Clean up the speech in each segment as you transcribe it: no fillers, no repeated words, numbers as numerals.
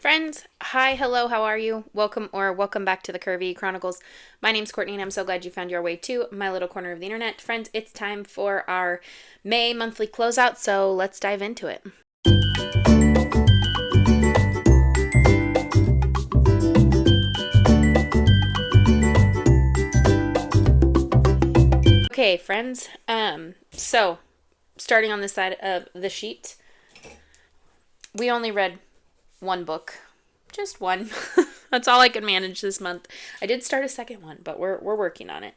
Friends, hi, hello, how are you? Welcome back to the Curvy E Chronicles. My name's Courtney and I'm so glad you found your way to my little corner of the internet. Friends, it's time for our May monthly closeout, so let's dive into it. Okay, friends, so starting on this side of the sheet, we only read one book. Just one. That's all I can manage this month. I did start a second one, but we're working on it.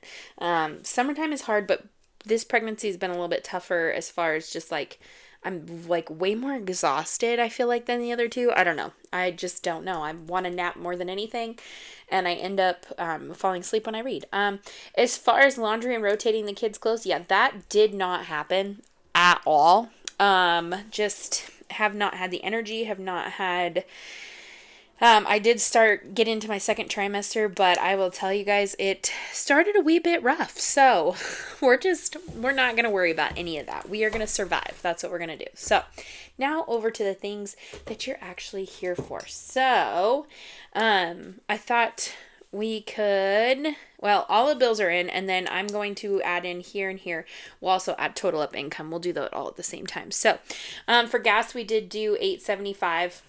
Summertime is hard, but this pregnancy has been a little bit tougher as far as just like I'm like way more exhausted, I feel like, than the other two. I don't know. I just don't know. I want to nap more than anything, and I end up falling asleep when I read. As far as laundry and rotating the kids' clothes, yeah, that did not happen at all. Just have not had the energy, have not had... I did get into my second trimester, but I will tell you guys, it started a wee bit rough. So we're not going to worry about any of that. We are going to survive. That's what we're going to do. So now over to the things that you're actually here for. So, I thought we could, well, all the bills are in, and then I'm going to add in here and here. We'll also add total up income. We'll do that all at the same time. So, for gas, we did do $8.75.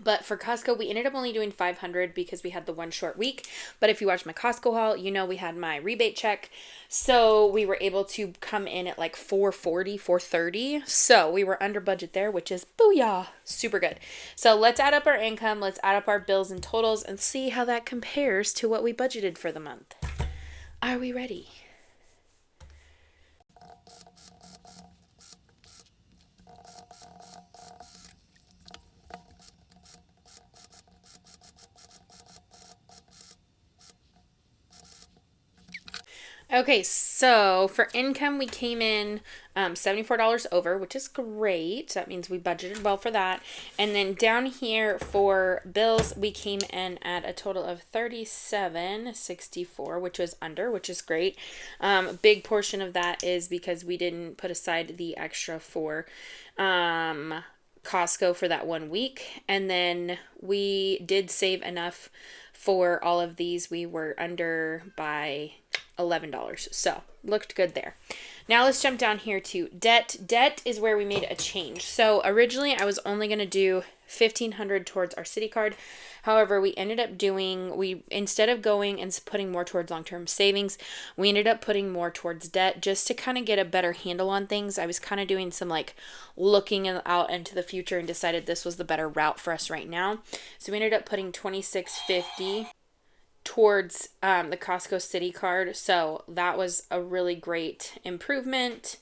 But for Costco, we ended up only doing $500 because we had the one short week. But if you watch my Costco haul, you know we had my rebate check. So we were able to come in at like $440, $430. So we were under budget there, which is booyah, super good. So let's add up our income, let's add up our bills and totals and see how that compares to what we budgeted for the month. Are we ready? Okay, so for income, we came in $74 over, which is great. That means we budgeted well for that. And then down here for bills, we came in at a total of $37.64, which was under, which is great. A big portion of that is because we didn't put aside the extra for Costco for that 1 week. And then we did save enough for all of these. We were under by $11. So looked good there. Now let's jump down here to debt. Debt is where we made a change. So originally I was only going to do $1,500 towards our city card. However, we ended up instead of going and putting more towards long-term savings, we ended up putting more towards debt just to kind of get a better handle on things. I was kind of doing some like looking out into the future and decided this was the better route for us right now. So we ended up putting $2,650 towards the Costco City card. So that was a really great improvement.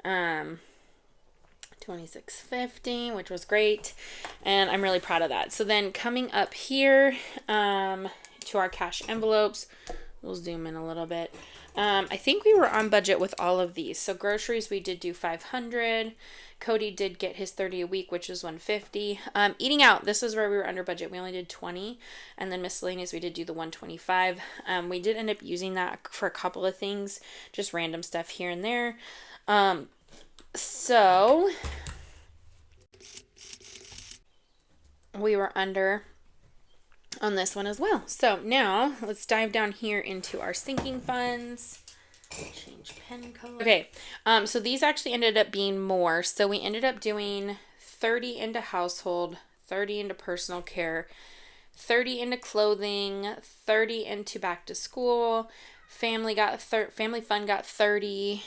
$2,650, which was great. And I'm really proud of that. So then coming up here to our cash envelopes, we'll zoom in a little bit. I think we were on budget with all of these. So groceries, we did do $500. Cody did get his 30 a week, which was $150. Eating out, this is where we were under budget. We only did $20. And then miscellaneous, we did do the $125. We did end up using that for a couple of things, just random stuff here and there. So we were under on this one as well. So now let's dive down here into our sinking funds. Change pen color. Okay, so these actually ended up being more. So we ended up doing 30 into household, 30 into personal care, 30 into clothing, 30 into back to school. Family fund got 30.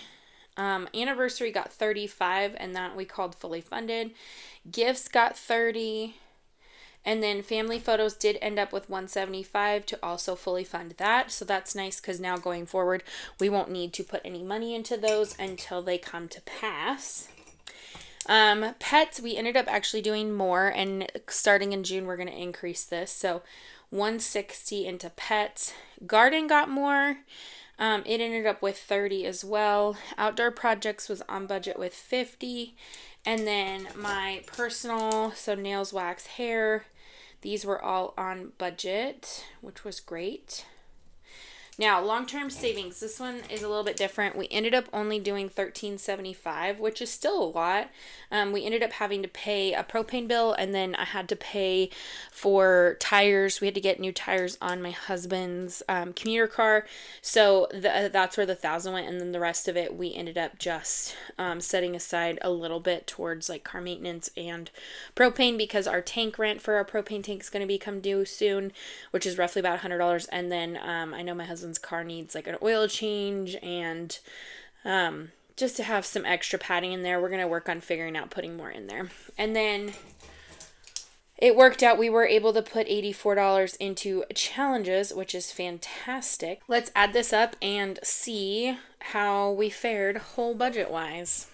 Anniversary got 35, and that we called fully funded. Gifts got 30. And then family photos did end up with $175 to also fully fund that. So that's nice because now going forward, we won't need to put any money into those until they come to pass. Pets, we ended up actually doing more, and starting in June, we're going to increase this. So $160 into pets. Garden got more. It ended up with 30 as well. Outdoor projects was on budget with 50. And then my personal, so nails, wax, hair, these were all on budget, which was great. Now, long-term savings. This one is a little bit different. We ended up only doing $13.75, which is still a lot. We ended up having to pay a propane bill, and then I had to pay for tires. We had to get new tires on my husband's commuter car. So that's where the $1,000 went, and then the rest of it we ended up just setting aside a little bit towards like car maintenance and propane, because our tank rent for our propane tank is going to become due soon, which is roughly about $100. And then I know my husband's car needs like an oil change, and just to have some extra padding in there. We're going to work on figuring out putting more in there. And then it worked out. We were able to put $84 into challenges, which is fantastic. Let's add this up and see how we fared whole budget wise.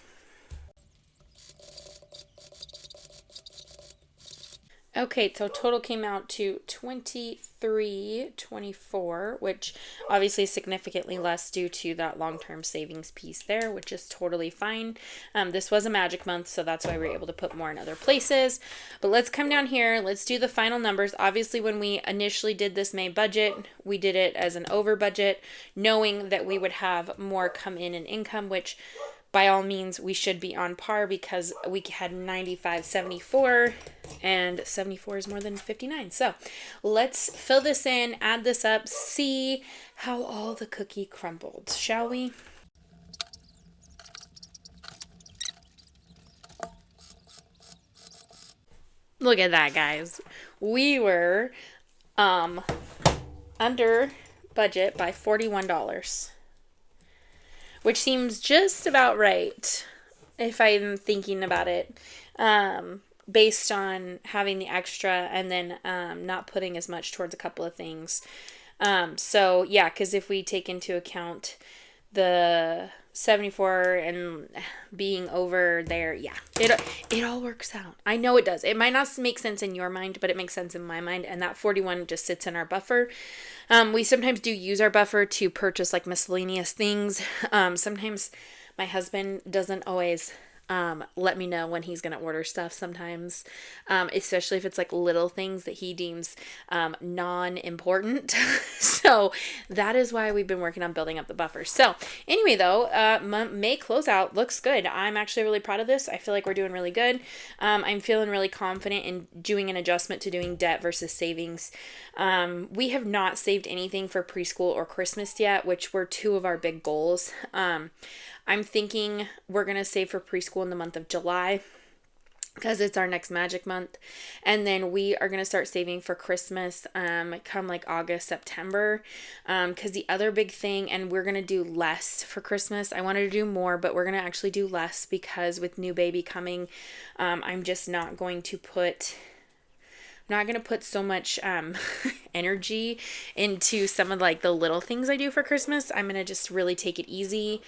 Okay, so total came out to $23.24, which obviously is significantly less due to that long-term savings piece there, which is totally fine. This was a magic month, so that's why we were able to put more in other places. But let's come down here. Let's do the final numbers. Obviously, when we initially did this May budget, we did it as an over budget, knowing that we would have more come in income, which by all means, we should be on par because we had 95.74, and 74 is more than 59. So let's fill this in, add this up, see how all the cookie crumbled, shall we? Look at that, guys. We were under budget by $41. Which seems just about right, if I'm thinking about it, based on having the extra and then not putting as much towards a couple of things. So, yeah, because if we take into account the 74 and being over there, yeah, it all works out. I know it does. It might not make sense in your mind, but it makes sense in my mind, and that 41 just sits in our buffer. We sometimes do use our buffer to purchase like miscellaneous things. Sometimes my husband doesn't always let me know when he's going to order stuff sometimes, especially if it's like little things that he deems non-important. So that is why we've been working on building up the buffer. So anyway, though, May closeout looks good. I'm actually really proud of this. I feel like we're doing really good. I'm feeling really confident in doing an adjustment to doing debt versus savings. We have not saved anything for preschool or Christmas yet, which were two of our big goals. I'm thinking we're going to save for preschool in the month of July because it's our next magic month. And then we are going to start saving for Christmas come like August, September. Because the other big thing, and we're going to do less for Christmas. I wanted to do more, but we're going to actually do less because with new baby coming, I'm just not going to put so much energy into some of like the little things I do for Christmas. I'm going to just really take it easy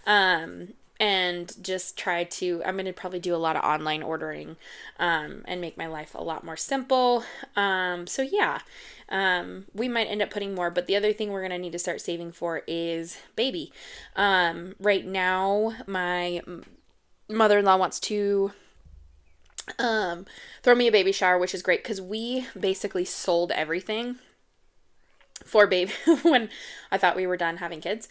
and just I'm going to probably do a lot of online ordering and make my life a lot more simple. So yeah, we might end up putting more, but the other thing we're going to need to start saving for is baby. Right now, my mother-in-law wants to throw me a baby shower, which is great because we basically sold everything for baby when I thought we were done having kids.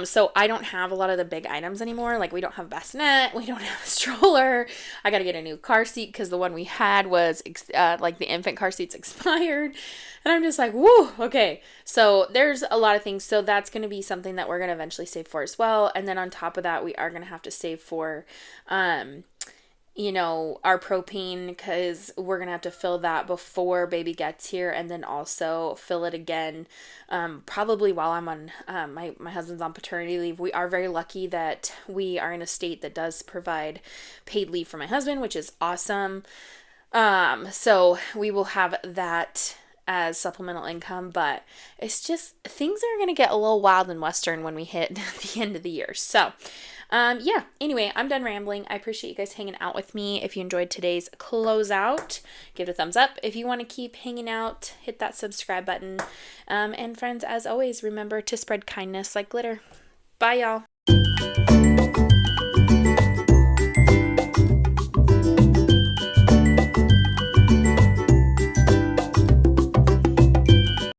So I don't have a lot of the big items anymore. Like we don't have a bassinet, we don't have a stroller. I got to get a new car seat because the one we had was like the infant car seat's expired. And I'm just like, woo, okay. So there's a lot of things. So that's going to be something that we're going to eventually save for as well. And then on top of that, we are going to have to save for, our propane because we're going to have to fill that before baby gets here and then also fill it again probably while I'm on, my husband's on paternity leave. We are very lucky that we are in a state that does provide paid leave for my husband, which is awesome. So we will have that as supplemental income, but it's just things are going to get a little wild and western when we hit the end of the year. So yeah, anyway, I'm done rambling. I appreciate you guys hanging out with me. If you enjoyed today's closeout, give it a thumbs up. If you want to keep hanging out, hit that subscribe button. And friends, as always, remember to spread kindness like glitter. Bye, y'all.